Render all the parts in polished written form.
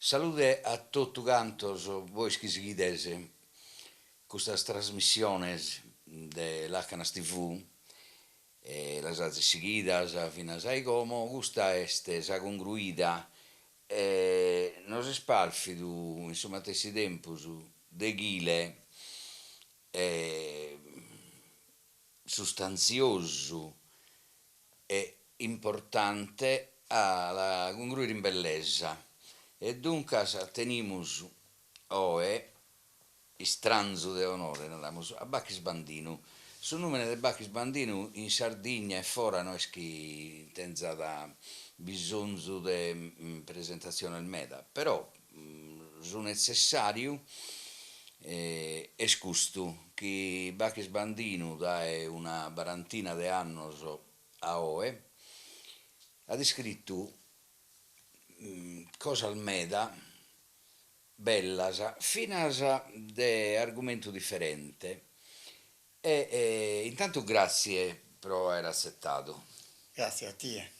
Salute a tutti quantos voi che seguite questa trasmissione dell'Acanas TV las altre seguidas fino a sai como questa este sa congruida nos spalfidu insomma tessi tempus de chile sostanzioso e importante alla congruire in bellezza. E dunque tenimus oe istranzo de onore, nadamus a Bacchis Bandinu. Su numero de Bacchis Bandinu in Sardegna e fora no es chi tenza da bisogno de presentazione al meda, però su necessario es custu che Bacchis Bandinu da una barantina de annos a oe ha descritto cosa al meda bellas finas de argomento differente intanto grazie per aver accettato. Grazie a te.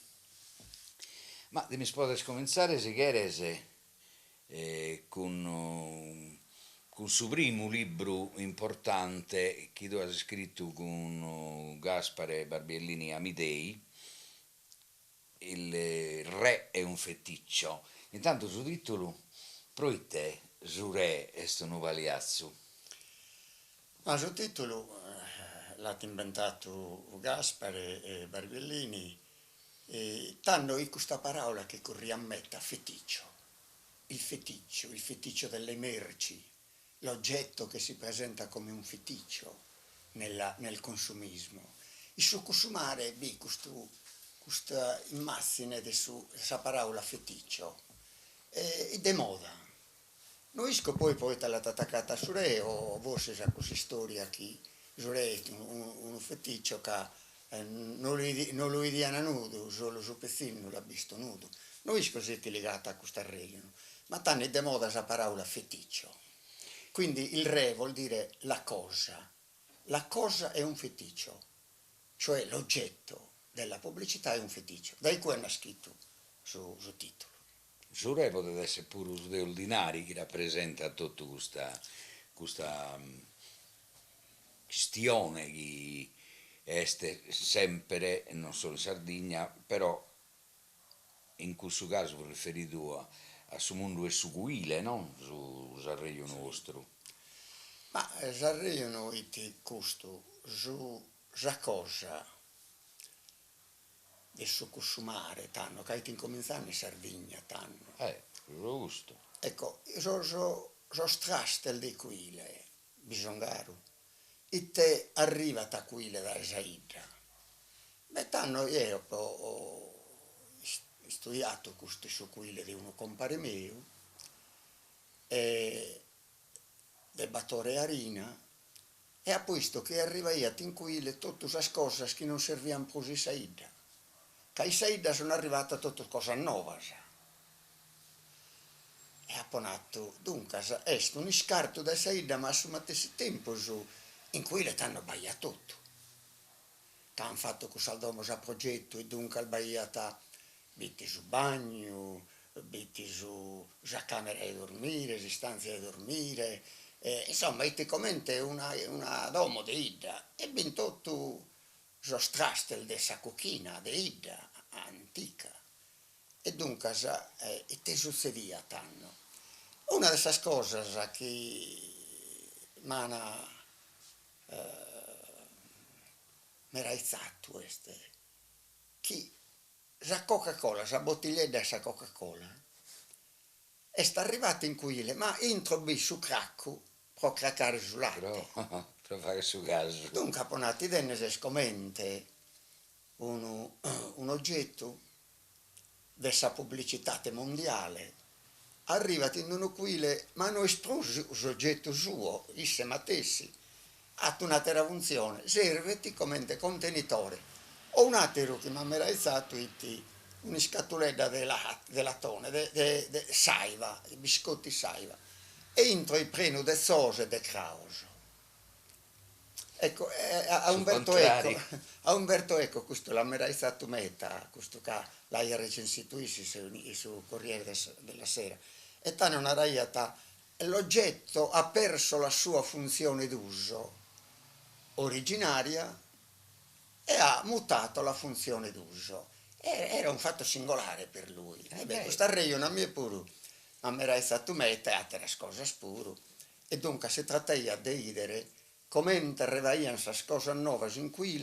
Ma mi puoi cominciare se quieres con suo primo libro importante che tu hai scritto con Gaspare Barbiellini Amidei, Il re è un feticcio. Intanto su titolo pro te su re è sto nuovo aliazzo. Ma sul titolo l'ha inventato Gaspare Barbiellini e tanno in questa parola che corri a metta, feticcio. Il feticcio delle merci, l'oggetto che si presenta come un feticcio nel consumismo. Il suo consumare, questa immagine di questa parola feticcio è de moda. Non isco poi la attaccata su re o forse sa questa storia che su re un feticcio che non lo vediano nudo, solo su pezzino l'ha visto nudo. Non isco siete legata a questo regno, ma tanto è de moda questa parola feticcio. Quindi il re vuol dire la cosa. La cosa è un feticcio, cioè l'oggetto della pubblicità è un feticcio. Dai cui è scritto su titolo. Su re potrebbe essere pure un dei ordinari che rappresenta tutta questa questione che è sempre, non solo in Sardegna, però in questo caso riferito a su mondo e su cuile, no? Su Sarreio nostro. Ma Sarreio noi ti costo su la cosa del suo consumare, tanno, che hai incominciato in Sardegna, tanno. Giusto. Ecco, so strastel di quile, bisognaru, e te arriva da quile da Esaida. Beh, tanno io ho studiato questo su quile di uno compare mio, e del battore Arina, e ha posto che arriva io in quile tutte le cose che non servivano più a Saida. Che a Saida sono arrivate tutte cose nuove. E ha ponato, dunque, è un scarto da Saida, ma allo stesso tempo in cui le hanno sbagliato tutto. Hanno fatto questo domo a progetto e dunque hanno sbagliato bitti su bagno, bitti su camera di dormire, su stanze di dormire, insomma, eticamente una domo di Ida. E ben tutto lo strastel della cucina di Ida, antica. E dunque, e te succedeva tanto. Una di queste cose che mi hanno meraviggiato è che la Coca-Cola, la bottiglietta della Coca-Cola, è arrivata in cuile, ma entro su cracco per craccare sul latte. Però, per fare su caso. Dunque, apponati denne scomente un oggetto della pubblicità mondiale, arrivati in uno quile, ma non espruso un oggetto suo, isse matessi, ha una terra funzione, serve come contenitore. O un altro che mi ha meraviggiato una scatoletta di latone, di saiva, i biscotti saiva, e entro il preno de sose e de crauso. Ecco, a Umberto Eco questo l'ha meraviggiato meta, questo che l'ha recensito su Corriere della Sera. e tanno una raiata, l'oggetto ha perso la sua funzione d'uso originaria e ha mutato la funzione d'uso. Era un fatto singolare per lui. E beh, questo arreio non mi è pure, a me era stato mette altre cose spuro. E dunque si trattaia di vedere come interrevaiano queste cose nuove in cui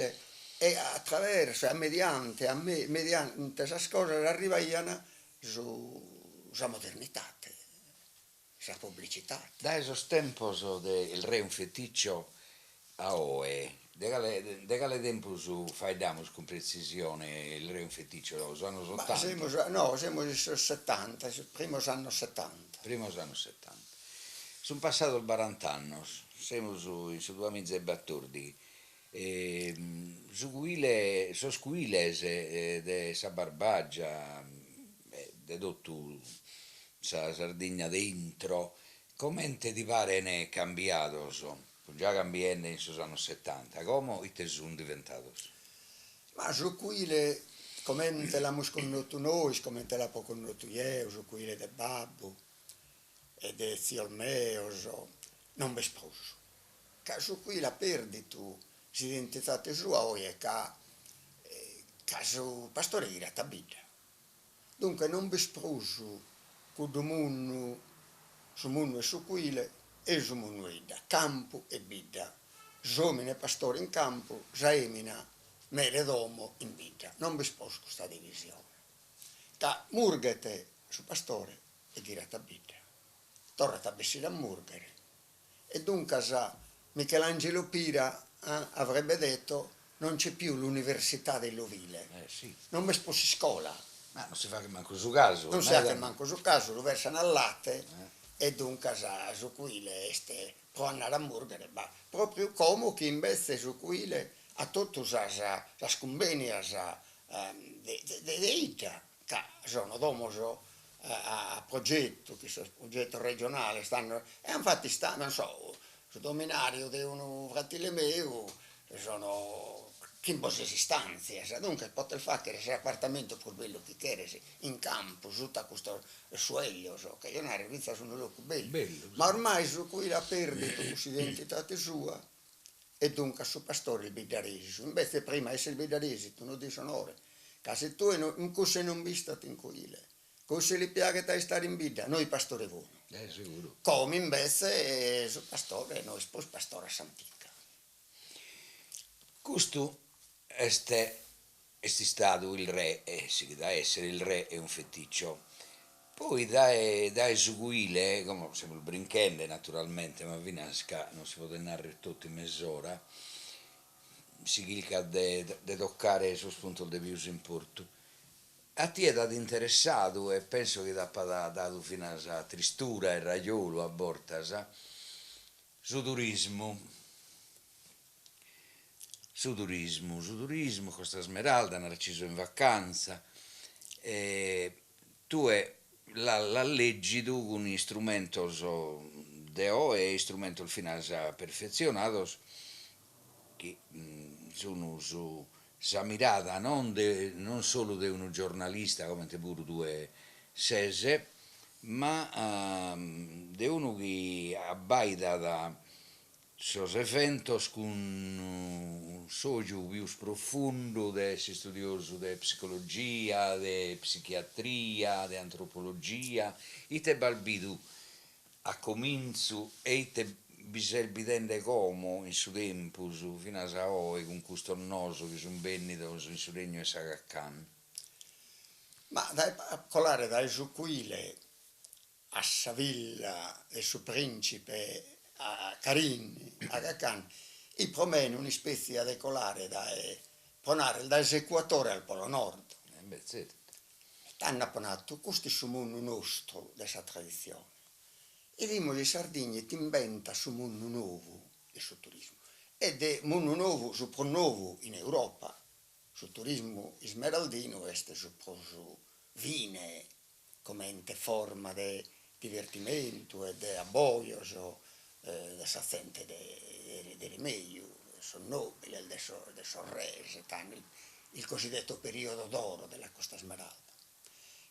e attraverso, mediante queste cose arrivavano sulla modernità, sulla pubblicità. Da esos tempos del re un feticcio a Oe, de quale tempus faidamus con precisione il re un feticcio, los annos Ma 80? siamo sui 70, primi anni 70. Primos annos 70. Sono passato il 40 anni, siamo su 2014. Su quile, sos quiles de sa Barbagia, de tutto sa Sardegna dentro, commente ti pare ne cambiato, già cambiando in sos anni 70, come ite sono diventato? Ma su cui come te l'abbiamo conosciuto noi, come te l'abbiamo conosciuto io, su cui del babbo e del zio mio, non mi sposo. Che su cui la perdita l'identità sua è che su pastore di tabida. Dunque non mi sposo con il mondo, su mondo e su cui e su mondo da campo e bida. Zomine pastore in campo, zaemina mere domo in vita. Non vi sposo questa divisione. Da murgete su pastore e diretta vita. Torna a bessire a murgere. E dunque sa Michelangelo Pira avrebbe detto non c'è più l'università dell'Ovile. Sì. Non mi sposi scuola. Ma non si fa che manco su caso. Non sa che manco su caso lo versano al latte e dunque sa su cui può andare a murgere. Ma proprio come che invece su cui a tutti la scumbenia di Ita, che sono domo a progetto, che sono progetto regionale, stanno, e infatti stanno, non so, sul dominario di un fratello mio, sono 15 stanze, dunque poter fare che sia appartamento per quello che chiede in campo, sotto a questo suello, che io non arrivo sono loco bello, ma ormai su cui la perdita questa identità sua, e dunque su pastore il bidaresi, invece prima essere il bidaresi, tu non dici onore, che se tu in cui non visto in cui così li piace di stare in vita, noi pastore vuono. Sicuro. Come invece su pastore, noi sposi pastore a Santica. Questo è stato il re, sì, da essere il re è un feticcio. Poi da eseguire, come siamo il Brinchende naturalmente, ma Vinasca non si può narrare tutto in mezz'ora, si chilca di toccare sul punto di più in porto. A te è dato interessato e penso che ti ha dato fino a tristura e raiolo a Bortas, su turismo. Su turismo, Costa Smeralda, Narciso in vacanza. Tu la leggi tu con strumenti DO e strumenti finali perfezionati che sono su sa mirata non solo di un giornalista come te pure tu sese, ma di uno che abbaida da sos eventos con un socio più profondo de studioso de psicologia, de psichiatria, de antropologia, ite balbidu a cominzu e ite biselbidende como in su tempus fino a oi con questo noso che sono bennitos in su regno e Sagaccan. Ma dai colare dai Zucquile a Savilla e su Principe a Carini, a Gacan, i promeni una specie di colare dai ponare dall'equatore al Polo Nord. Beh, certo. Hanno apponato questi su mondo nostro, questa tradizione. E dimo le Sardigne ti inventa su mondo nuovo e sul turismo. Ed è mondo nuovo, su pro nuovo in Europa, sul turismo smeraldino, este su prosu vine, come forma di divertimento e di abboio, da saziente delle meglio, sono nobili, del sorrese, il cosiddetto periodo d'oro della Costa Smeralda.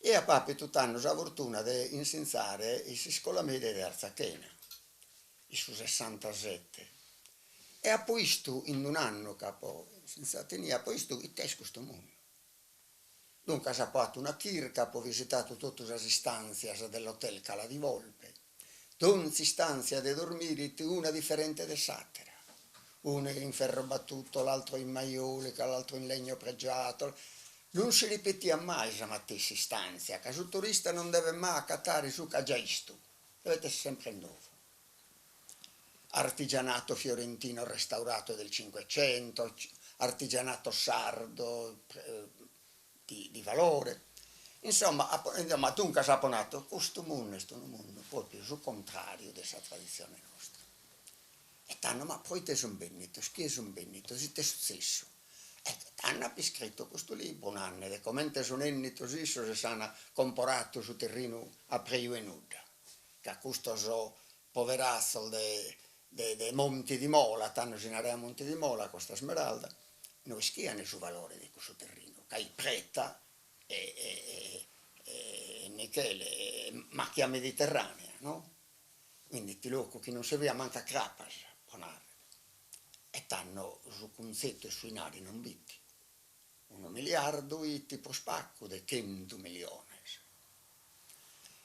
E a papi tutt'anno la fortuna di insegnare in scuola media di Arzachena, in su 67. E ha posto in un anno capo, senza tenere, ha posto il testo questo mondo. Dunque ha fatto una chirca, ha visitato tutte le istanze dell'hotel Cala di Volpe. Ogni stanza di dormire, una differente da satera. Uno in ferro battuto, l'altro in maiolica, l'altro in legno pregiato. Non si ripetia mai la stessa stanza, che il turista non deve mai accattare su che già visto. Deve essere sempre nuovo. Artigianato fiorentino restaurato del Cinquecento, artigianato sardo di valore. Insomma, dunque ha ponato questo mondo è un mondo proprio sul contrario della tradizione nostra. E tanno, ma poi te sono benito, che sono benito, si te successo. E hanno scritto questo libro un anno, e come te sono ennito, si sono comporato sul terreno a Preio e Nuda, che questo so poverazzo dei Monti di Mola, tanto si narra a Monti di Mola, questa smeralda, non schiano sul valore di questo terreno, che è preta e Michele, macchia mediterranea, no? Quindi ti loco che non serviva manca crappas, ponare. E tanno su concetto e sui nari non bitti. 1 miliardo e tipo spacco di 100 milioni.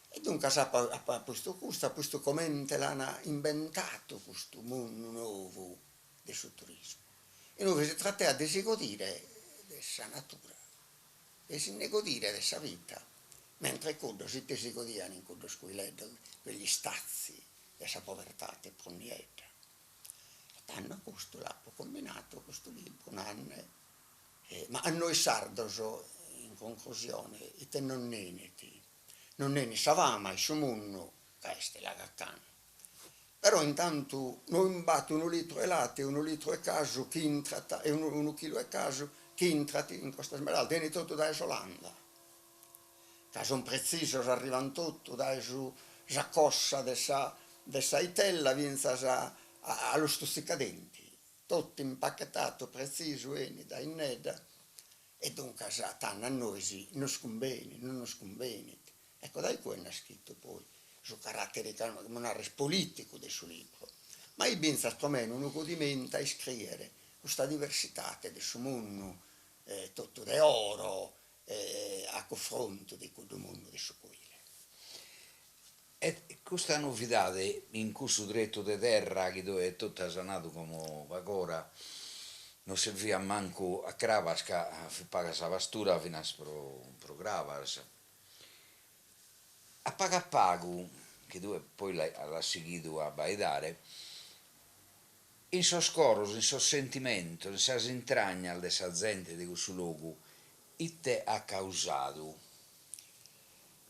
E dunque a questo commente l'hanno inventato questo mondo nuovo del suo turismo. E noi si tratta di si godere della natura, di si ne godere della vita, mentre quando si godivano in quello squilletto, quegli stazi della povertà che pronietta. E hanno questo l'hanno combinato, questo libro, un anno. Ma a noi sardos, in conclusione, i te non ne sapevamo il suo mondo, questa è la gattana. Però intanto noi imbatto 1 litro di latte, 1 litro di caso, e 1 chilo di caso, che entra in questa smeralda, viene tutto da Olanda. Che sono preziosi, arrivano tutto da su la cossa della itella, viene allo stuzzicadenti. Tutto impacchettato, preciso, da inneda. E dunque a noi non sconveni, non sconveni. Ecco, dai qua è scritto poi sul carattere politico del suo libro. Ma il Binza almeno non godimenta a scrivere questa diversità del suo mondo, tutto di oro, a confronto di quel mondo del suo cuore. E questa novità in questo dritto di terra che è tutta sanato come agora non serviva manco a Cravas che paga la pastura fino a pro Cravas. A pago, che tu poi l'ha seguito a baidare, in so scoros, in so sentimento, in sa intragna della gente di questo luogo, ite ha causato.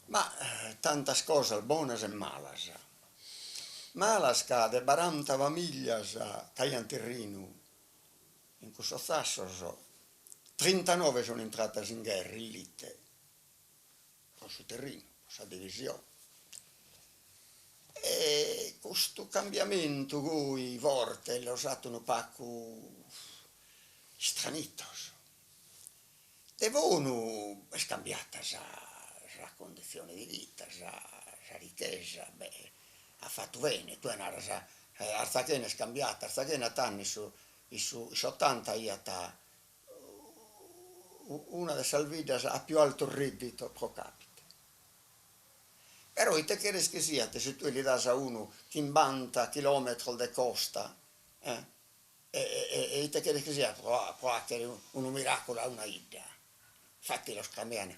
Ma tante cose buone e malas. Malas che de 40 famiglie che hanno terreno in questo sasso, 39 sono entrate in guerra, in lite, con il terreno, con questa divisione. E questo cambiamento voi volte lo usato un pacco stranito. Devono è cambiata la condizione di vita, la ricchezza, ha fatto bene, tu hai una Arzachena è scambiata, Arzachena tanni su 80 iata una delle salvidas a più alto reddito pro capite. Però te che sia, se tu gli dai a uno 50 chilometri di costa, e te che sia, può essere un miracolo a una idea. Infatti lo scambiano,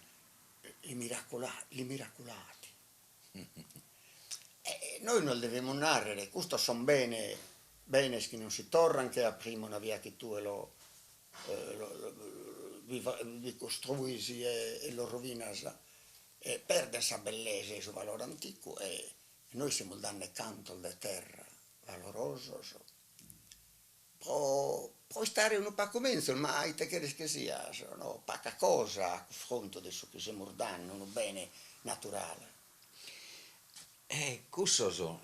i miracolati. E noi non dobbiamo narrare, questo sono bene che non si tornano, che prima una via che tu vi costruisi e lo rovinasi. Perde sa bellezza e suo valore antico e noi siamo danno canto alla terra valoroso. Può stare un po' come ma te che sia, no? Poca cosa a confronto di ciò che siamo danno, un bene naturale. Questo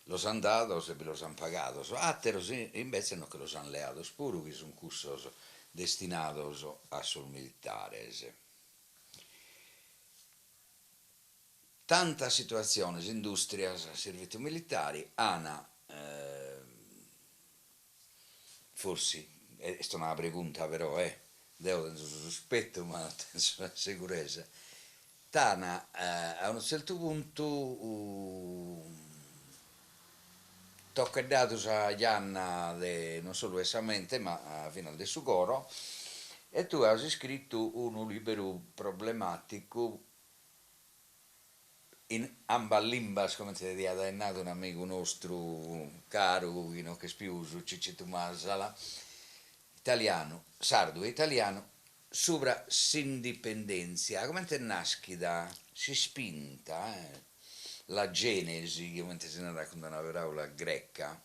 los han dados e los han pagados. Atteros invece no che los han leados, puro che sono cussos destinados a sul militares. tanta situazione, industria, servizi militari, Ana, forse, questa è una pregunta però, devo tenere sospetto, ma penso la sicurezza. Tana, a un certo punto, tocca dato a Gianna, non solo esamente, ma fino al suo coro, e tu hai scritto un libro problematico in amba limbas, come ti dice, è nato un amico nostro caro, che spiuso, Ciccio Masala, italiano, sardo e italiano, sopra s'indipendenza. Come te nasci da, si spinta, la genesi, come se ne racconta una parola greca,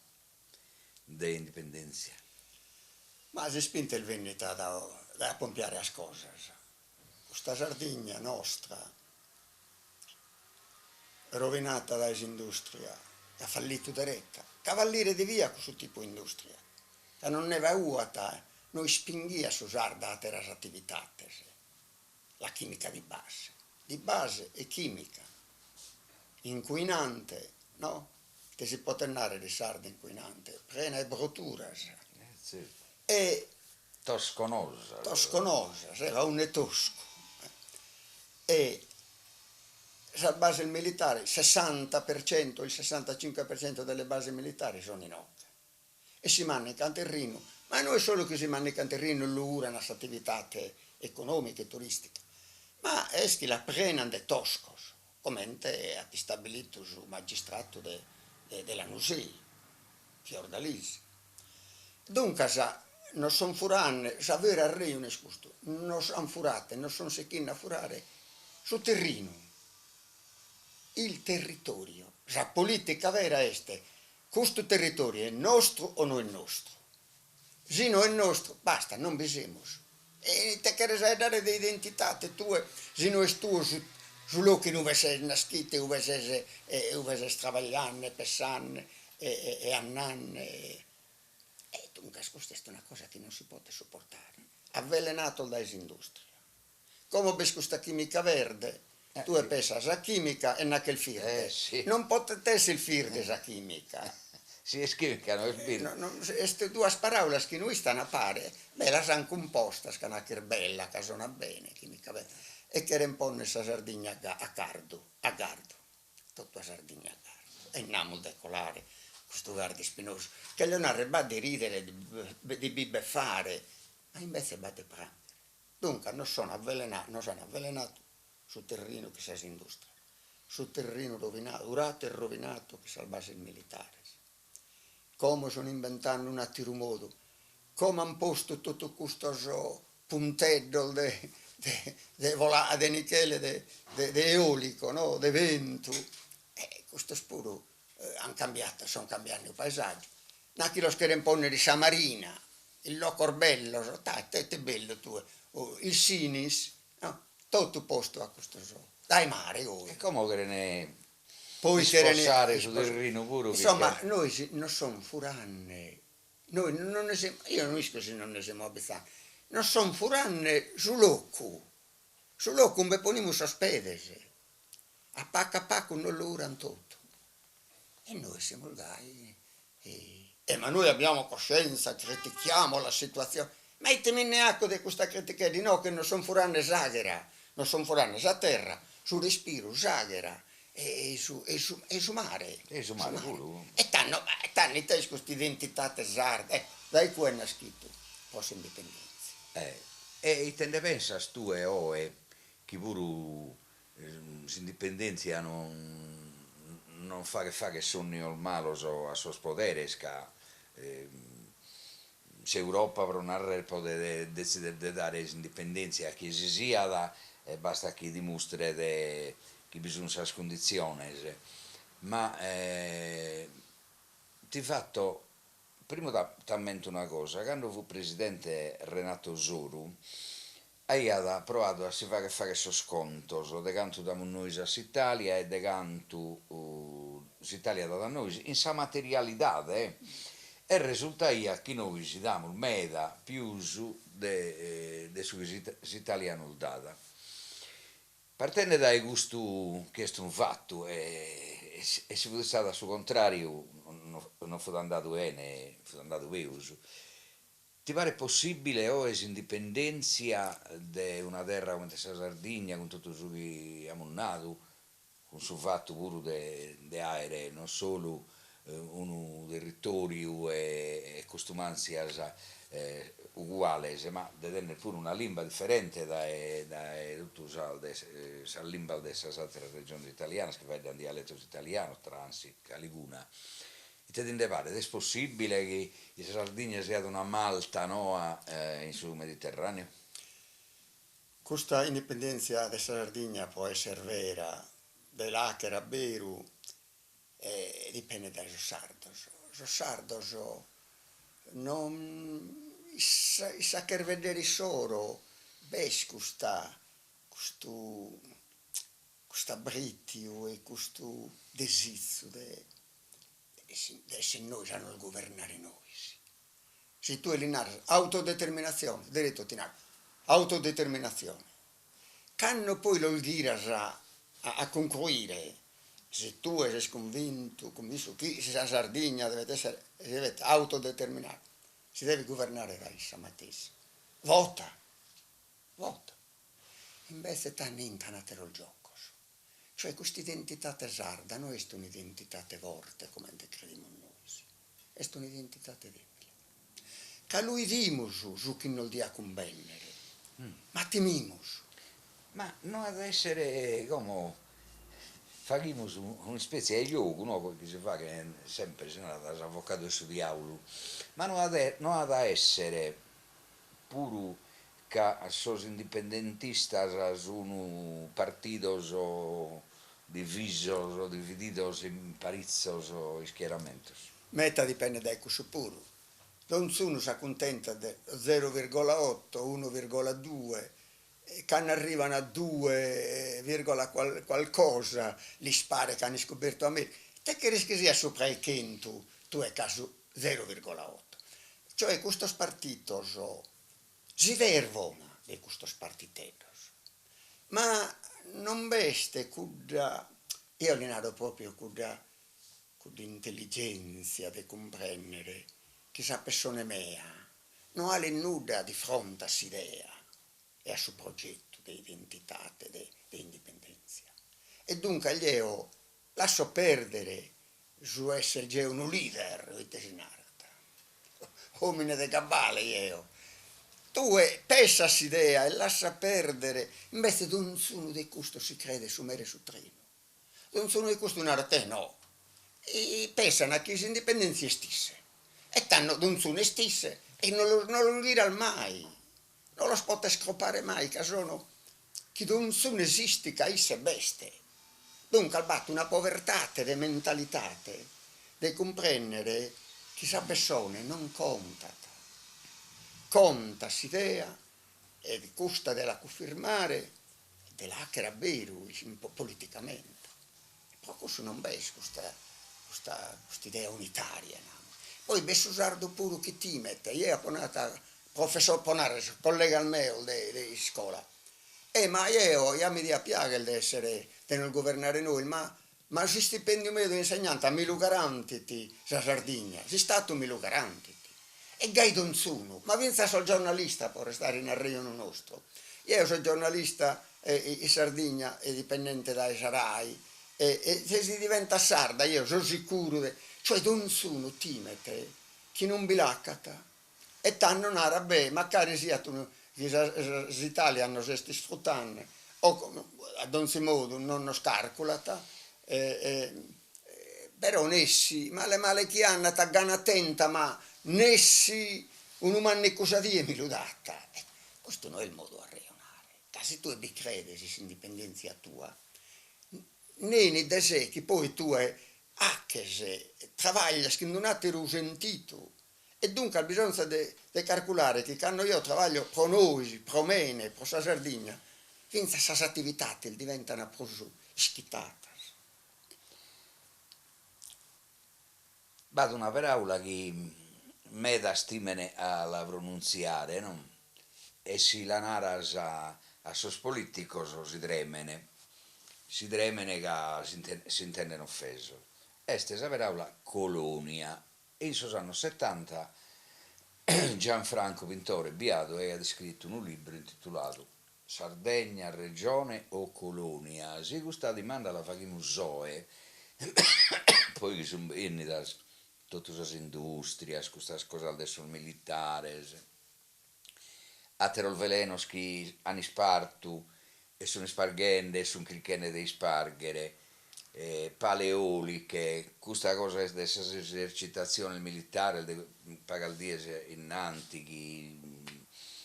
di indipendenza. Ma si spinta il Veneto da pompiare a cose. Questa Sardegna nostra, rovinata dall'industria, che ha fallito di retta, cavaliere di via questo tipo di industria, che non ne va uata, noi spingia su sarda a terras attività, la chimica di base è chimica, inquinante, no? Che si può tornare di sarda inquinante, piena di brutture, Sì. e Tosconosa. tosconosa, era un tosco, e la base militare, il 60%, il 65% delle basi militari sono in Occa e si manca in terreno, ma non è solo che si manca in terreno l'ura una attività economiche e turistiche, ma è che la prenano de toscos, come è stabilito sul magistrato della NUSI, che ordalisi. Dunque, non sono furane, sapere a Rio ne scusto, non sono furate, non sono secchine a furare sul terreno. Il territorio, la politica vera è questo territorio è nostro o non è nostro? Se non è nostro, basta, non bisogna. E te che sai dare di identità tue, se non è tuo su luoghi dove sei nascito, dove sei travagliando, pensando e annando. E dunque questa è una cosa che non si può sopportare. Avvelenato dall'industria. Come per questa chimica verde, tu pensi la chimica e non che il firde. Sì. Non potete essere il firde la chimica. Si è chimica, non è Queste due parole che noi stanno a fare, beh, la sono composta, che è bella, che sono bene, chimica verde. E che rimpone questa Sardegna a gardo, tutta Sardegna a gardo. E andiamo a decolare questo gardo spinoso, che non arriva di ridere, di bibbeffare, ma invece va di prendere. Dunque non sono avvelenato sul terreno che si industria, sul terreno rovinato, urato e rovinato che salvasse il militare. Come sono inventando un altro modo, come hanno posto tutto questo punteggio di Michele, di eolico, no? Di vento. Questo spuro hanno cambiato, sono cambiati i paesaggi. Anche lo scherempone di Samarina, il Locorbello, è bello tu, il Sinis, no? Tutto posto a questo gioco. Dai mare, E come che ne poi sposare su terreno puro? Insomma, noi non siamo furanne, noi non ne siamo, io non so se non ne siamo abituati, non siamo furanne su locco non poniamo sospedese, a pacco non lo urano tutto. E noi siamo là, ma noi abbiamo coscienza, critichiamo la situazione, ma mettimi neanche di questa critica di no, che non sono furanne esagera, non sono furanne a terra, sul respiro esagera. E su mare. E su mare pure. E tanno i testi questa identità tesarda. Dai cui è nascito, posso indipendenza. E te ne pensi tu e oe che pure l'indipendenza non fa che sono il malo a suo potere, se Europa per non poter decidere di dare l'indipendenza a chi si sia, basta che dimostri che bisogna queste condizioni. Ma ti fatto, prima ti ammento una cosa, quando fu presidente Renato Soru, ha provato a si fare questo sconto, de canto da noi s'Italia e de canto s'Italia da noi, in sa materialità, e risulta che noi si diamo meda più su de su s'italiano data. Partendo dai gusti che è un fatto e se fosse stato al suo contrario non fosse andato bene, fosse andato peggio. Ti pare possibile o l'indipendenza di una terra come la Sardegna con tutto ciò che abbiamo nato, con il fatto pure di avere non solo un territorio e costumanze uguali, ma di tenere pure una lingua differente da tutto la lingua delle altre regioni italiane, che va da un dialetto italiano, transi, Caliguna. E te ne pare, è possibile che la Sardegna sia una Malta, no, in sul Mediterraneo? Questa indipendenza della Sardegna può essere vera, dell'Acher a Beru, dipende dai sardos. I sardos non sa che vedere solo, ves questa britio e questo desiderio di essere noi a non governare noi. Se tu eliminare autodeterminazione, diritto tinato, autodeterminazione. Quando poi lo diras a concluire, se tu sei convinto che la Sardegna deve essere autodeterminata, si deve governare da essa stessa. Vota, vota. Invece stanno incanatelo il gioco. Cioè questa identità sarda non è un'identità forte come crediamo noi, è un'identità debole. Che lui dimos su chi non dia convenire, ma timimos. Ma non ad essere come facciamo una specie di gioco, no? Che si fa che è sempre se no, da avvocato su diavolo, ma non ad essere pure che sono indipendentistas sono partidos o divisos o divididos in parizzos o schieramentos. Meta dipende dai puro. Non sono si accontenta di 0,8, 1,2, quando arrivano a 2, qualcosa, li spara che hanno scoperto a me. Te che rischi sia sopra il 100, tu è caso 0,8. Cioè questi partiti si servono di questi partiti, ma non veste cuda, io li nado proprio cuda intelligenza di comprendere che questa persona mia non ha nulla di fronte a questa e al suo progetto di identità, di indipendenza. E dunque io lascio perdere su essere un leader, uomini di cabale io. Tu pesa questa e lascia perdere, invece non sono di questo si crede su mere su treno. Non sono di questo una te no. E pensano a che si indipendenza stesse. E tanno non sono stesse e non lo dirà mai. Non lo può scopare mai, che sono che non sono esisti che esse beste. Dunque, al batto una povertà di mentalità, di comprendere che questa persona non conta. Conta s'idea e di costa della confermare della che era vero politicamente. Ma questo non è questa idea unitaria. No? Poi besso usardo pure che ti mette. Io ho ponato professor Ponares, collega al mio di scuola. Ma io mi dia piace di essere, di non governare noi, ma se stipendio mio di insegnante a Milo Garantiti, la Sardegna, si stato Milo Garantiti. E gai non sono, ma pensa sono giornalista per restare in arrivo nostro. Io sono giornalista in Sardegna e dipendente dai Sarai, e se si diventa sarda io sono sicuro, cioè non sono timide, che non bilaccata, e tanto non arabe, magari sia tu, l'Italia hanno questi sfruttando, o ad ogni modo non scarcolata, però nessi, male che hanno taggana attenta, ma nessi un'umana cosa di mi lo data. Questo non è il modo a ragionare. Se tu vi credi, se indipendenza tua, neni da sé che poi tu è anche se travaglia che non ha sentito e dunque ha bisogno di calcolare che quando io travaglio pro noi, pro mene, pro la Sardegna, finché queste attività diventano proprio schitate. Vado una parola che me da stimene alla pronunziare, no? E si la naras a sos politicos si dremene che si intendono offeso. Este sa paraula colonia. In sos annos 70 Gianfranco Pintore Biado aveva scritto un libro intitolato Sardegna, regione o colonia. Se questa domanda la facciamo Zoe, poi sono venute tutte le industrie, queste cose adesso militari, atero il veleno che hanno spartu e sono sparghende e sono cliccende dei sparghere, paleoliche, questa cosa delle esercitazioni militari, paga il diese innanti, che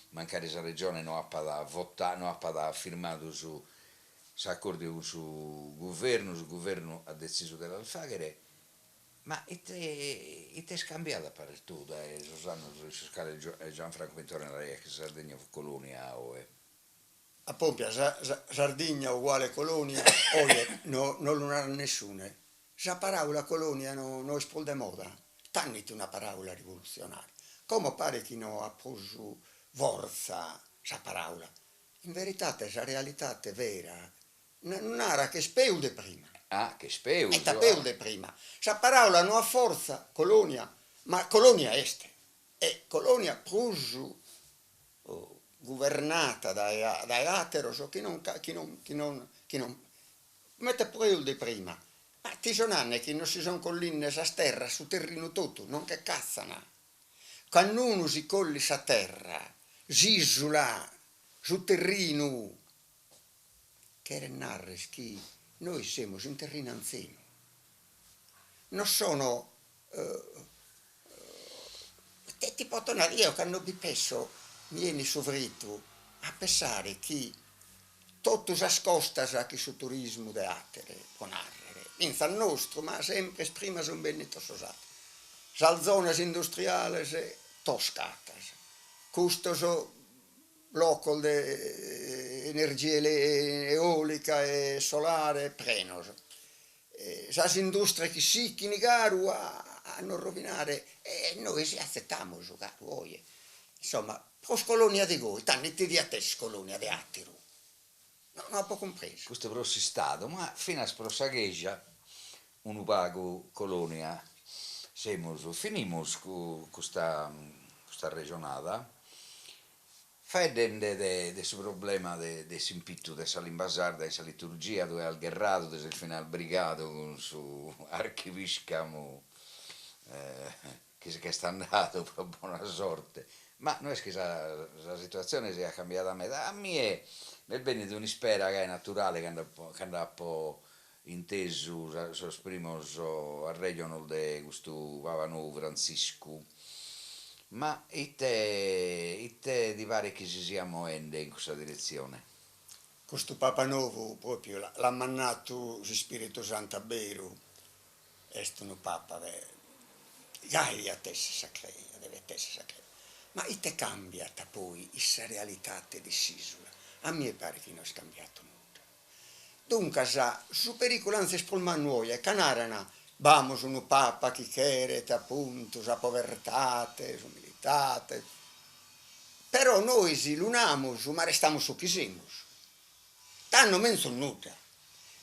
mancare questa regione non ha da votare, non ha da firmato su accordo su governo ha deciso dell'alfaghere, ma è scambiata per tu, Susanno, su scala Gianfranco Pintore nella Sardegna colonia o A Pompia, Sardegna uguale colonia, oye, non lo ha nessuno. La parola colonia non è di moda, tanniti una parola rivoluzionaria. Come pare che non ha preso forza la parola. In verità, la realtà è vera. Non era che speude prima. Ah, che speude. E speude prima. La parola non ha forza, colonia, ma colonia est. E colonia preso governata dai ateros che non mette preude prima. Ma ti sono anni che non si sono colline sa terra su terreno tutto, non che cazzano. Quando uno si colli sa terra, si isola su terreno, che era narres che noi siamo in terreno anziano. Non sono ti possono io quando vi penso mi viene sovrito a pensare che tutto si ascosta che sul turismo de atere, con arrere, inza il nostro, ma sempre prima sono benito sosate. Sal zone industriali toscate, questo so local de energia eolica e solare prenoso. Sas industrie che si che negaru a non rovinare e noi si accettiamo giocare voi. Insomma, pros colonia di voi, tanti di a te colonia di Attiru. Non ho compreso. Questo però si stato, ma fino a sprosaghegia, un pago colonia, finimos con questa regionata, fedende de questo problema de simpitto de salimbasar, de sa liturgia, dove al guerrato, de il final brigato con su archiviscamo che sta andato per buona sorte. Ma non è che la situazione sia cambiata a metà. A me nel bene di un'ispera che è naturale, che andrà un po' inteso, sos primos arregiono di questo Papa Nuovo Francisco. Ma te di pare che si sia muovendo in questa direzione? Questo Papa Nuovo proprio l'ha mandato lo Spirito Santo a Beru. È un Papa, gai a testa sacrea, deve testa sacrea. Ma ite cambiata poi questa realtà di Sisula? A me pare che non è cambiato nulla. Dunque, su pericolanze spolmanuoie, canarana, vamos un papa che chiede appunto la povertà, l'umiltà. Però noi si lunamos, ma restiamo su chi siamo. Tanno men sono nuda.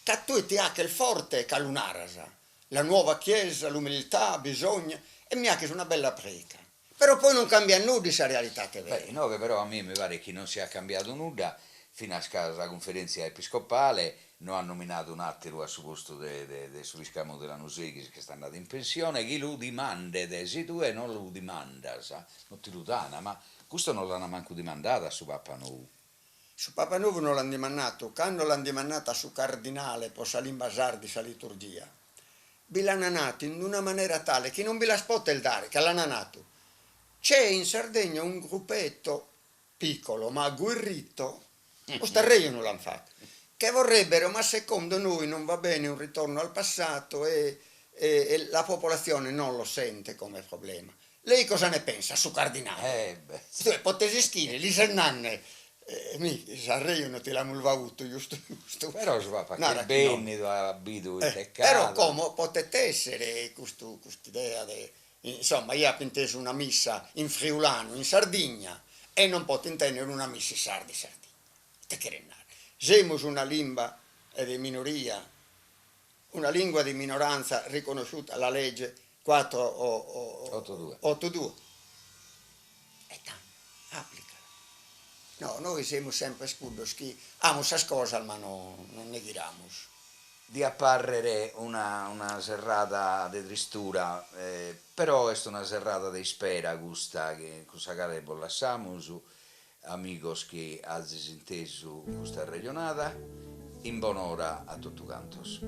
Che tu ti ha che il forte che lunarasa, la nuova chiesa, l'umiltà, bisogna, e mi ha che una bella preca. Però poi non cambia nulla questa realtà che vede. No, che però a me mi pare che non sia cambiato nulla fino a conferenza episcopale. Non ha nominato un attimo al suo posto del surriscamo della Nuseghi che sta andando in pensione, chi lo dimanda, se tu non lo dimanda, non ti lo dà, ma questo non l'hanno manco dimandata su Papa Nuovo. Su Papa Nuovo non l'hanno dimandato, quando l'hanno dimandata su cardinale, poi salimbasar di sa liturgia, vi l'hanno nato in una maniera tale che non vi la spota il dare, che l'hanno nato. C'è in Sardegna un gruppetto piccolo ma agguerrito, o starreio non l'hanno fatto, che vorrebbero, ma secondo noi non va bene un ritorno al passato e la popolazione non lo sente come problema. Lei cosa ne pensa su cardinale? Potete scrivere, lì se nanne, Sanremo non ti l'hanno avuto, giusto? Però si va perché bene, abito il peccato. Però come potete essere questa idea insomma, io ho inteso una missa in friulano, in Sardegna, e non posso intendere una missa in Sardegna. te querennare. Siamo una lingua di minoria, una lingua di minoranza riconosciuta alla legge 482. E tanto, applicala. No, noi siamo sempre scudos che amo queste cose, ma non ne diriamo. Di apparrere una serrata di tristura, però è una serrata di spera questa che quale lasciamo su amigos che hanno inteso questa regionata in buon'ora a tutti cantos.